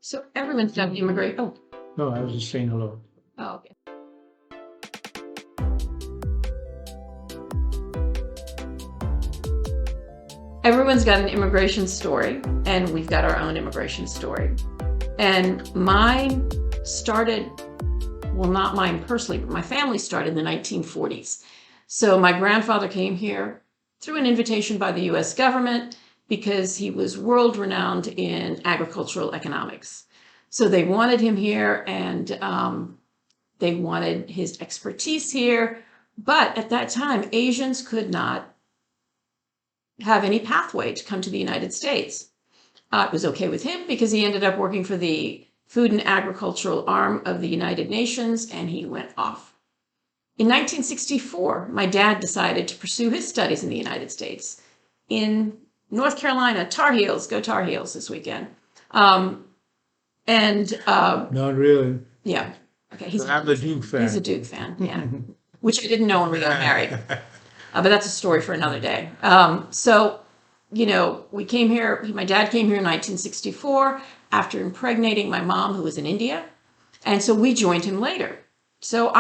So everyone's done immigrate. Oh, No, I was just saying hello. okay. Everyone's got an immigration story, and we've got our own immigration story. And mine started, well, not mine personally, but my family started in the 1940s. So my grandfather came here through an invitation by the US government because he was world renowned in agricultural economics. So they wanted him here, and they wanted his expertise here. But at that time, Asians could not have any pathway to come to the United States. It was okay with him because he ended up working for the Food and Agricultural arm of the United Nations, and he went off. In 1964, my dad decided to pursue his studies in the United States. In North Carolina, Tar Heels, go Tar Heels this weekend. Not really. Yeah, okay. I'm the Duke fan. He's a Duke fan, yeah, which I didn't know when we got married. But that's a story for another day. So, we came here, my dad came here in 1964 after impregnating my mom, who was in India. And so we joined him later. So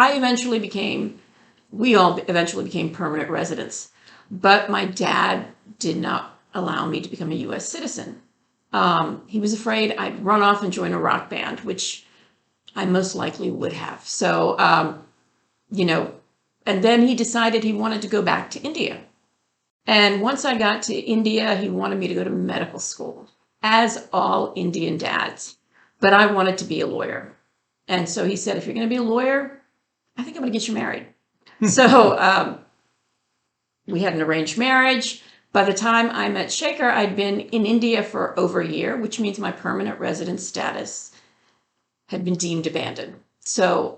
we all eventually became permanent residents. But my dad did not allow me to become a US citizen. He was afraid I'd run off and join a rock band, which I most likely would have. So, and then he decided he wanted to go back to India. And once I got to India, he wanted me to go to medical school, as all Indian dads. But I wanted to be a lawyer. And so he said, if you're going to be a lawyer, I think I'm going to get you married. So we had an arranged marriage. By the time I met Shekhar, I'd been in India for over a year, which means my permanent resident status had been deemed abandoned. So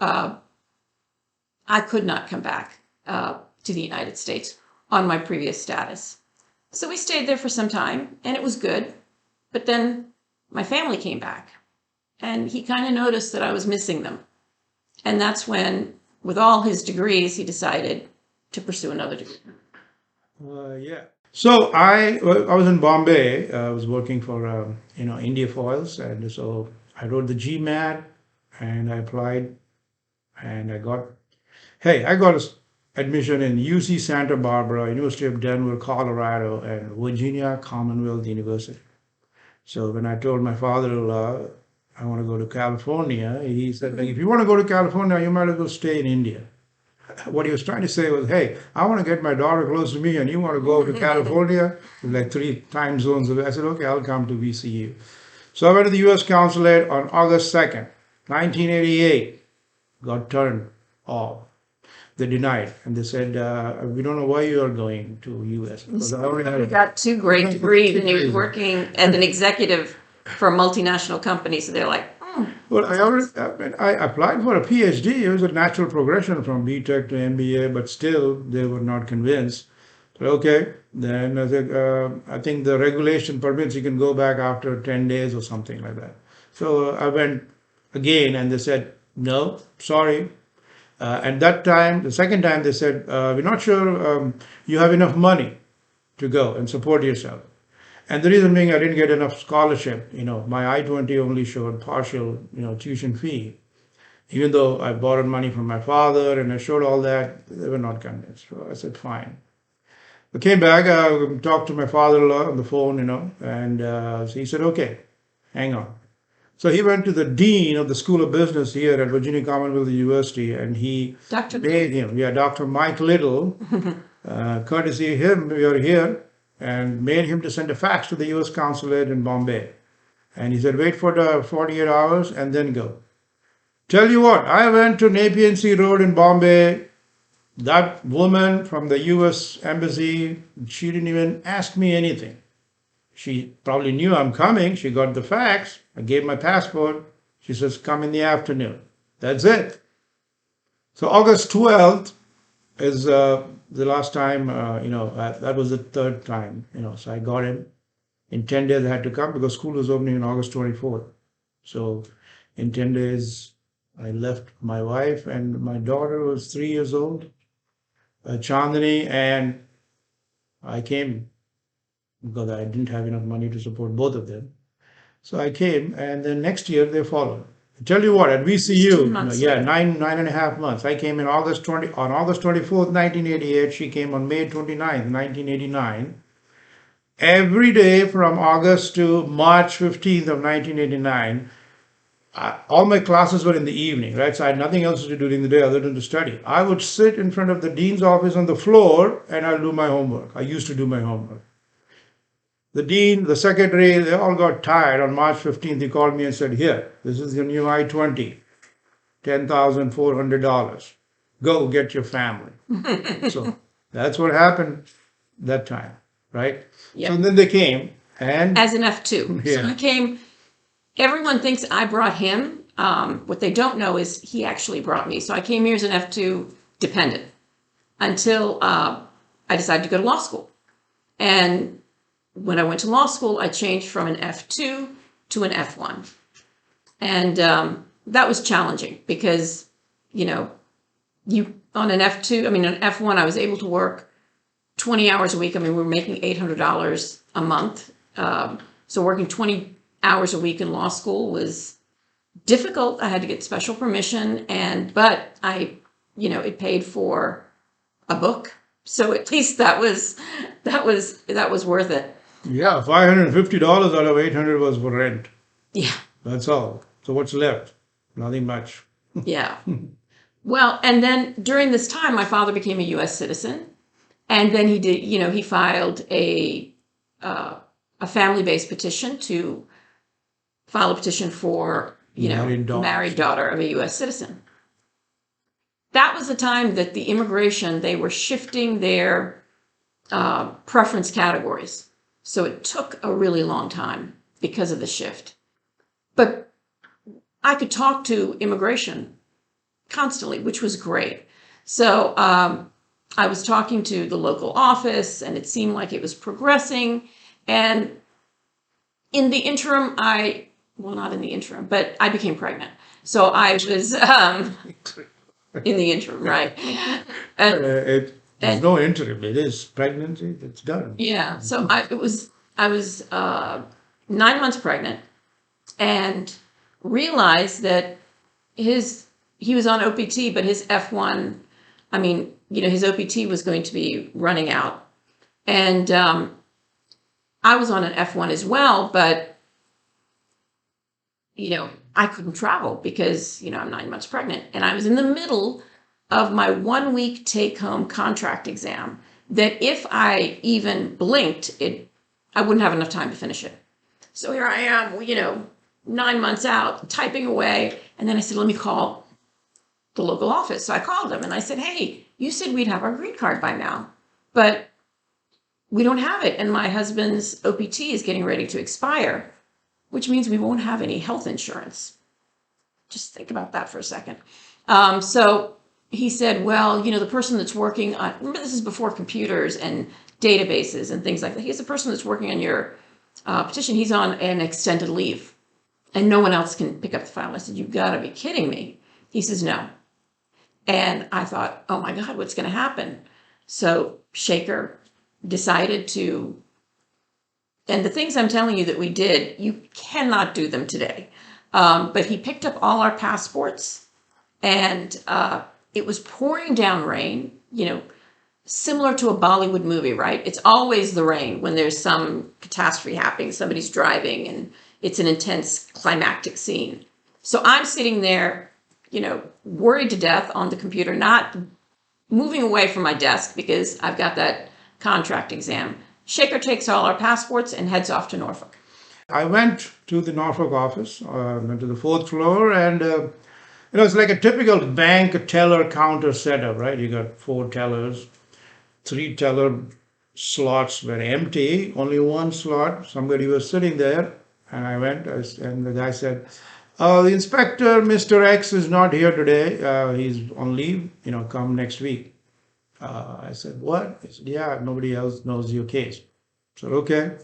I could not come back to the United States on my previous status. So we stayed there for some time, and it was good. But then my family came back, and he kind of noticed that I was missing them. And that's when, with all his degrees, he decided to pursue another degree. Yeah. So I was in Bombay. I was working for India Foils, and so I wrote the GMAT, and I applied, and I got admission in UC Santa Barbara, University of Denver, Colorado, and Virginia Commonwealth University. So when I told my father-in-law I want to go to California, he said, if you want to go to California, you might as well stay in India. What he was trying to say was, hey, I want to get my daughter close to me, and you want to go to California, like 3 time zones away. I said, okay, I'll come to VCU. So I went to the U.S. consulate on August 2nd, 1988, got turned off. They denied, and they said, we don't know why you are going to U.S. He got 2 great degrees, and he was working as an executive for a multinational company, so they're like, Well, I applied for a PH.D. It was a natural progression from BTech to MBA, but still they were not convinced. So, okay, then I said, I think the regulation permits you can go back after 10 days or something like that. So I went again, and they said, no, sorry. And that time, the second time, they said, we're not sure you have enough money to go and support yourself. And the reason being, I didn't get enough scholarship. My I-20 only showed partial, tuition fee. Even though I borrowed money from my father and I showed all that, they were not convinced. So I said, fine. I came back, talked to my father-in-law on the phone, and so he said, okay, hang on. So he went to the dean of the School of Business here at Virginia Commonwealth University, and he made him, Dr. Mike Little, courtesy of him, we are here, and made him to send a fax to the U.S. consulate in Bombay. And he said, wait for the 48 hours and then go. Tell you what, I went to Nepean Sea Road in Bombay. That woman from the U.S. Embassy, she didn't even ask me anything. She probably knew I'm coming. She got the fax. I gave my passport. She says, come in the afternoon. That's it. So August 12th is the last time, that was the 3rd time, so I got him. In 10 days I had to come because school was opening on August 24th. So in 10 days, I left my wife, and my daughter was 3 years old, Chandani, and I came because I didn't have enough money to support both of them. So I came, and then next year they followed. Tell you what, at 16 VCU, months yeah, later. nine and a half months. I came in on August 24th, 1988. She came on May 29th, 1989. Every day from August to March 15th of 1989, all my classes were in the evening, right? So I had nothing else to do during the day other than to study. I would sit in front of the dean's office on the floor and I'll do my homework. I used to do my homework. The dean, the secretary, they all got tired. On March 15th, he called me and said, "Here, this is your new I-20, $10,400. Go get your family." So that's what happened that time, right? Yep. So then they came and As an F2. Yeah. So I came, everyone thinks I brought him. What they don't know is he actually brought me. So I came here as an F2 dependent until I decided to go to law school. And when I went to law school, I changed from an F2 to an F1. And that was challenging because, you know, you on an F2, I mean, an F1, I was able to work 20 hours a week. I mean, we were making $800 a month. So working 20 hours a week in law school was difficult. I had to get special permission, but it paid for a book. So at least that was worth it. yeah, $550 out of 800 was for rent. Yeah. That's all. So what's left? Nothing much. Yeah. Well, and then during this time, my father became a U.S. citizen, and then he filed a family-based petition to file a petition for, married daughter of a U.S. citizen. That was the time that the immigration, they were shifting their preference categories. So it took a really long time because of the shift. But I could talk to immigration constantly, which was great. So I was talking to the local office, and it seemed like it was progressing. And in the interim, not in the interim, but I became pregnant. So I was in the interim, right? There's no interim. It is pregnancy. It's done. Yeah. So I was 9 months pregnant, and realized that he was on OPT, but his F1, his OPT was going to be running out. And I was on an F1 as well, but, I couldn't travel because, I'm 9 months pregnant. And I was in the middle of my 1 week take home contract exam that if I even blinked, I wouldn't have enough time to finish it. So here I am, 9 months out, typing away. And then I said, let me call the local office. So I called them and I said, hey, you said we'd have our green card by now, but we don't have it. And my husband's OPT is getting ready to expire, which means we won't have any health insurance. Just think about that for a second. So he said, well, the person that's working on, remember this is before computers and databases and things like that. He's the person that's working on your petition. He's on an extended leave and no one else can pick up the file. I said, you've got to be kidding me. He says, no. And I thought, oh my God, what's going to happen? So Shekhar decided to, and the things I'm telling you that we did, you cannot do them today. But he picked up all our passports, and it was pouring down rain, similar to a Bollywood movie, right? It's always the rain when there's some catastrophe happening, somebody's driving, and it's an intense climactic scene. So I'm sitting there, worried to death on the computer, not moving away from my desk because I've got that contract exam. Shekhar takes all our passports and heads off to Norfolk. I went to the Norfolk office, went to the 4th floor, and it's like a typical bank teller counter setup, right? You got 4 tellers, 3 teller slots were empty, only 1 slot. Somebody was sitting there, and I went, and the guy said, the inspector, Mr. X, is not here today. He's on leave, come next week. I said, what? He said, yeah, nobody else knows your case. I said, okay.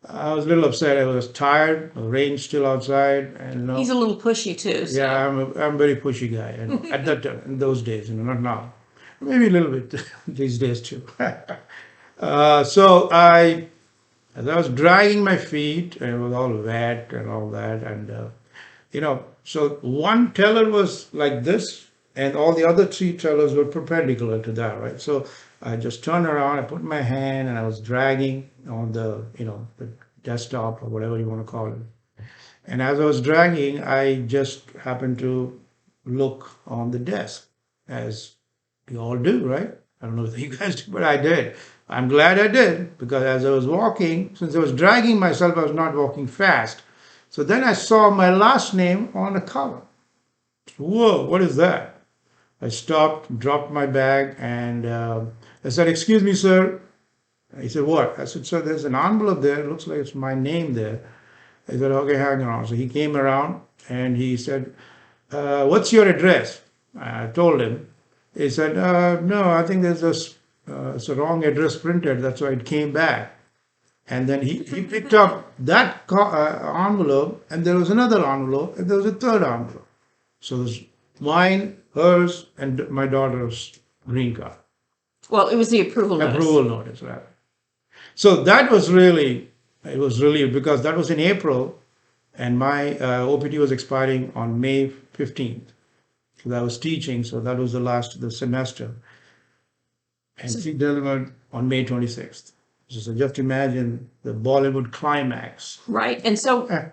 I was a little upset. I was tired. The rain's still outside, and He's a little pushy too. So. Yeah, I'm a very pushy guy, and at that time, in those days, not now, maybe a little bit these days too. So I As I was dragging my feet, and it was all wet and all that, and so one teller was like this, and all the other three tellers were perpendicular to that, right? So I just turned around, I put my hand, and I was dragging on the the desktop or whatever you want to call it. And as I was dragging, I just happened to look on the desk, as you all do, right? I don't know if you guys do, but I did. I'm glad I did, because as I was walking, since I was dragging myself, I was not walking fast. So then I saw my last name on a cover. Whoa, what is that? I stopped, dropped my bag, and I said, "Excuse me, sir." He said, "What?" I said, "Sir, there's an envelope there. It looks like it's my name there." I said, "Okay, hang on." So he came around and he said, "What's your address?" I told him. He said, "No, I think there's it's a wrong address printed. That's why it came back." And then he picked up that envelope, and there was another envelope, and there was a third envelope. So there's mine, hers, and my daughter's green card. Well, it was the approval notice. Approval notice, right. So that was really, it was really, because that was in April, and my OPT was expiring on May 15th. Because I was teaching, so that was the last of the semester. And she delivered on May 26th. So just imagine the Bollywood climax. Right. And so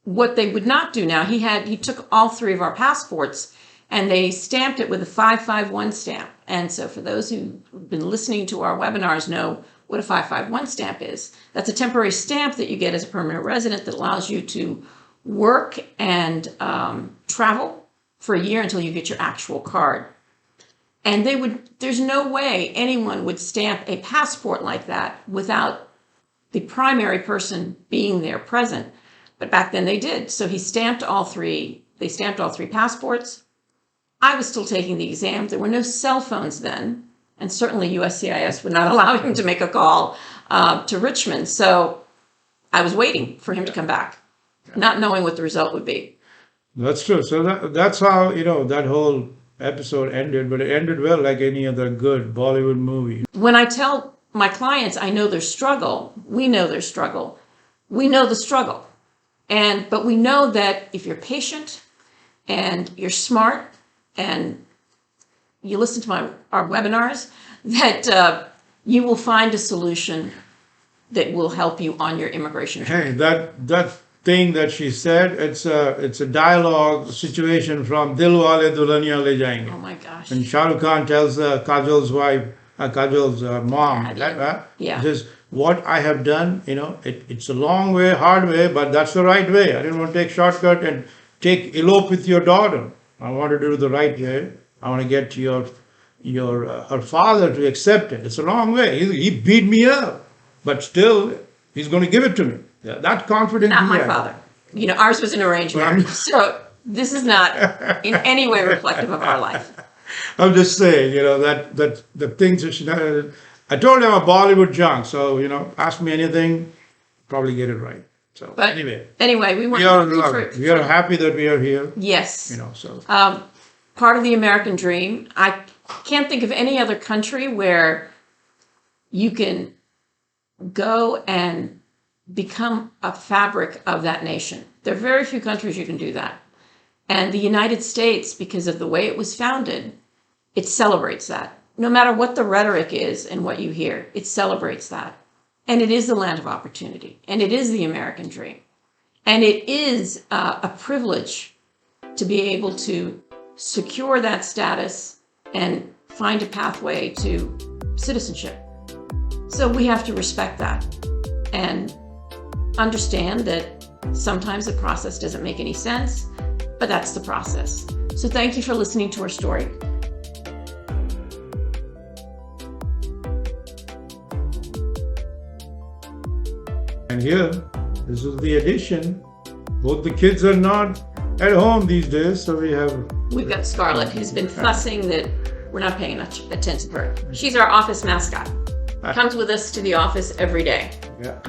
what they would not do now, he took all three of our passports and they stamped it with a 551 stamp. And so for those who've been listening to our webinars know what a 551 stamp is. That's a temporary stamp that you get as a permanent resident that allows you to work and travel for a year until you get your actual card. And there's no way anyone would stamp a passport like that without the primary person being there present. But back then they did. So they stamped all three passports. I was still taking the exam. There were no cell phones then. And certainly USCIS would not allow him to make a call to Richmond. So I was waiting for him to come back, not knowing what the result would be. That's true. So that's how, that whole episode ended, but it ended well, like any other good Bollywood movie. When I tell my clients I know their struggle, we know their struggle. We know the struggle. But we know that if you're patient and you're smart and you listen to our webinars, that you will find a solution that will help you on your immigration journey. Hey, that thing that she said, it's a dialogue situation from Dilwale Dulhaniya Le Jayenge. Oh my gosh. And Shah Rukh Khan tells Kajol's wife, Kajol's mom, Yeah. says, "What I have done, it's a long way, hard way, but that's the right way. I didn't want to take shortcut and elope with your daughter. I want to do the right way. I want to get to her father to accept it. It's a long way. He beat me up, but still, he's going to give it to me." Yeah, that confidence. Not my father. Ours was an arranged marriage. So this is not in any way reflective of our life. I'm just saying, that the things that she. I told him I'm a Bollywood junk, so ask me anything, probably get it right. So but anyway, we want we are happy that we are here. Yes. So part of the American dream. I can't think of any other country where you can go and become a fabric of that nation. There are very few countries you can do that. And the United States, because of the way it was founded, it celebrates that. No matter what the rhetoric is and what you hear, it celebrates that. And it is the land of opportunity. And it is the American dream. And it is a privilege to be able to secure that status and find a pathway to citizenship. So we have to respect that and understand that sometimes the process doesn't make any sense, but that's the process. So thank you for listening to our story. And here, this is the addition. Both the kids are not at home these days, so we've got Scarlett, who's been fussing that we're not paying enough attention to her. She's our office mascot. Comes with us to the office every day. Yeah.